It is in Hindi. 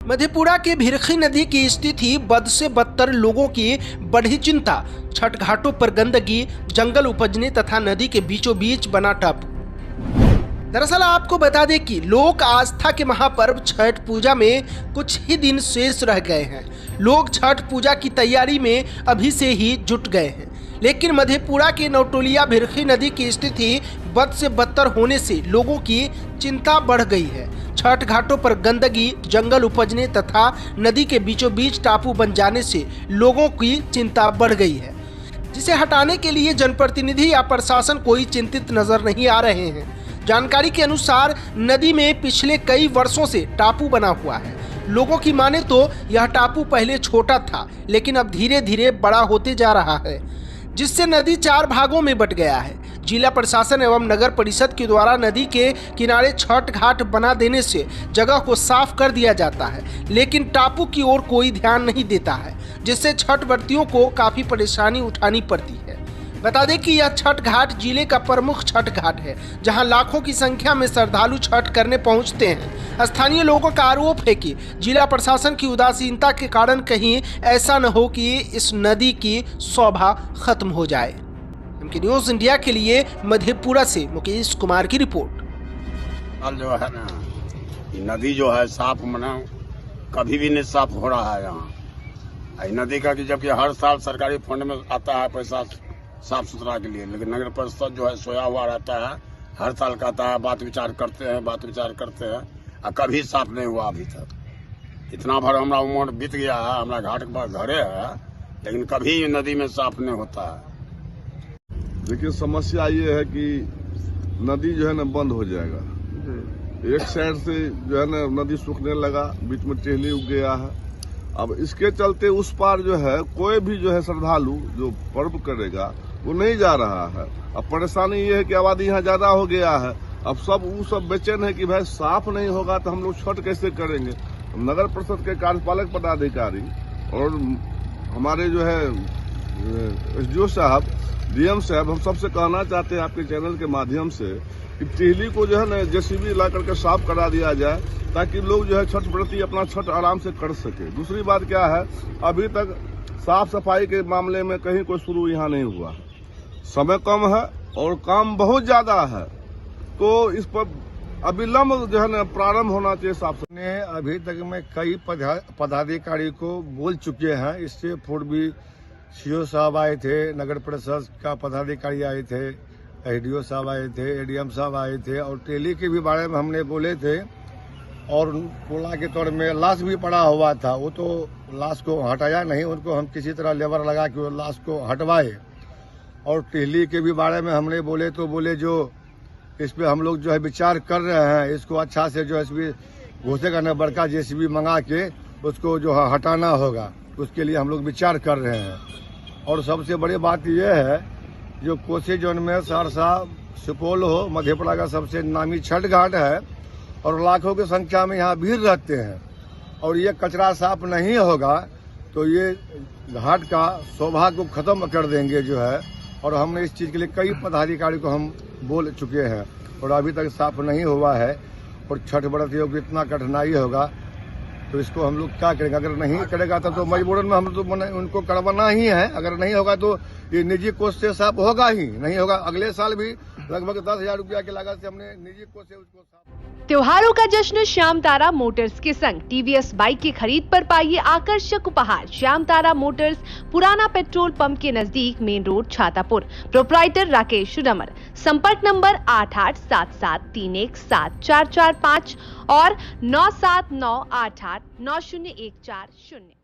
मधेपुरा के भिरखी नदी की स्थिति बद से बदतर, लोगों की बढ़ी चिंता। छठ घाटों पर गंदगी, जंगल उपजने तथा नदी के बीचों बीच बना टापू। दरअसल आपको बता दें कि लोक आस्था के महापर्व छठ पूजा में कुछ ही दिन शेष रह गए हैं। लोग छठ पूजा की तैयारी में अभी से ही जुट गए हैं, लेकिन मधेपुरा के नवटोलिया भिरखी नदी की स्थिति बद से बदतर होने से लोगों की चिंता बढ़ गई है। छठ घाटों पर गंदगी, जंगल उपजने तथा नदी के बीचों बीच टापू बन जाने से लोगों की चिंता बढ़ गई है, जिसे हटाने के लिए जनप्रतिनिधि या प्रशासन कोई चिंतित नजर नहीं आ रहे हैं। जानकारी के अनुसार नदी में पिछले कई वर्षों से टापू बना हुआ है। लोगों की माने तो यह टापू पहले छोटा था, लेकिन अब धीरे धीरे बड़ा होते जा रहा है, जिससे नदी 4 भागों में बट गया है। जिला प्रशासन एवं नगर परिषद के द्वारा नदी के किनारे छठ घाट बना देने से जगह को साफ कर दिया जाता है, लेकिन टापू की ओर कोई ध्यान नहीं देता है, जिससे छठ व्रतियों को काफी परेशानी उठानी पड़ती है। बता दें कि यह छठ घाट जिले का प्रमुख छठ घाट है, जहां लाखों की संख्या में श्रद्धालु छठ करने पहुंचते हैं। स्थानीय लोगों का आरोप है कि जिला प्रशासन की उदासीनता के कारण कहीं ऐसा न हो कि इस नदी की शोभा खत्म हो जाए। एमके न्यूज़ इंडिया के लिए मधेपुरा से मुकेश कुमार की रिपोर्ट। जो है ना, नदी जो है साफ मना कभी भी नहीं साफ हो रहा है यहाँ नदी का, कि जबकि हर साल सरकारी फंड में आता है पैसा साफ सुथरा के लिए, लेकिन नगर परिषद जो है सोया हुआ रहता है। हर साल कहता है बात विचार करते हैं और कभी साफ नहीं हुआ अभी तक। इतना भर हमारा उम्र बीत गया है, हमारा घाट के पास घरे है, लेकिन कभी नदी में साफ नहीं होता है। देखिए, समस्या ये है कि नदी जो है ना बंद हो जाएगा। एक साइड से जो है ना नदी सूखने लगा, बीच में टेहली उग गया है। अब इसके चलते उस पार जो है कोई भी जो है श्रद्धालु जो पर्व करेगा वो नहीं जा रहा है। अब परेशानी ये है कि आबादी यहाँ ज्यादा हो गया है। अब सब बेचैन है कि भाई साफ नहीं होगा तो हम लोग छठ कैसे करेंगे। नगर परिषद के कार्यपालक पदाधिकारी और हमारे जो है SDO साहब, DM साहब, हम सबसे कहना चाहते हैं आपके चैनल के माध्यम से कि टेहली को जो है ना JCB ला करके साफ करा दिया जाए, ताकि लोग जो है छठ व्रती अपना छठ आराम से कर सके। दूसरी बात क्या है, अभी तक साफ सफाई के मामले में कहीं कोई शुरू यहाँ नहीं हुआ। समय कम है और काम बहुत ज्यादा है, तो इस पर अविलंब जो है ना प्रारंभ होना चाहिए साफ सफाई। अभी तक में कई पदाधिकारी को बोल चुके हैं। इससे पूर्व भी CO साहब आए थे, नगर परिषद का पदाधिकारी आए थे, SDO साहब आए थे, ADM साहब आए थे, और टेली के भी बारे में हमने बोले थे। और पुला के तौर में लाश भी पड़ा हुआ था, वो तो लाश को हटाया नहीं, उनको हम किसी तरह लेबर लगा के वो लाश को हटवाए। और टेहली के भी बारे में हमने बोले तो बोले जो इस पे हम लोग जो है विचार कर रहे हैं, इसको अच्छा से जो है घुसेगा न बड़का JCB मंगा के उसको जो है हटाना होगा, उसके लिए हम लोग विचार कर रहे हैं। और सबसे बड़ी बात यह है, जो कोसी जोन में सहरसा, सुपौल हो, मधेपुरा का सबसे नामी छठ घाट है और लाखों की संख्या में यहाँ भीड़ रहते हैं, और ये कचरा साफ नहीं होगा तो ये घाट का शोभा को खत्म कर देंगे जो है। और हमने इस चीज के लिए कई पदाधिकारी को हम बोल चुके हैं और अभी तक साफ नहीं हुआ है। और छठ व्रतियों को इतना कठिनाई होगा तो इसको हम लोग क्या करेंगे। अगर नहीं करेगा तब तो मजबूरन में हम तो उनको करवाना ही है। अगर नहीं होगा तो ये निजी कोष से साफ होगा ही नहीं होगा। अगले साल भी लगभग 10,000 रुपया की लागत से हमने निजी कोष से उसको साफ। त्योहारों का जश्न श्याम तारा मोटर्स के संग TVS बाइक की खरीद पर पाइए आकर्षक उपहार। श्याम तारा मोटर्स, पुराना पेट्रोल पंप के नजदीक, main road, Chhatapur. Proprietor Rakesh रमर। संपर्क नंबर 8877317445 और 9798890140।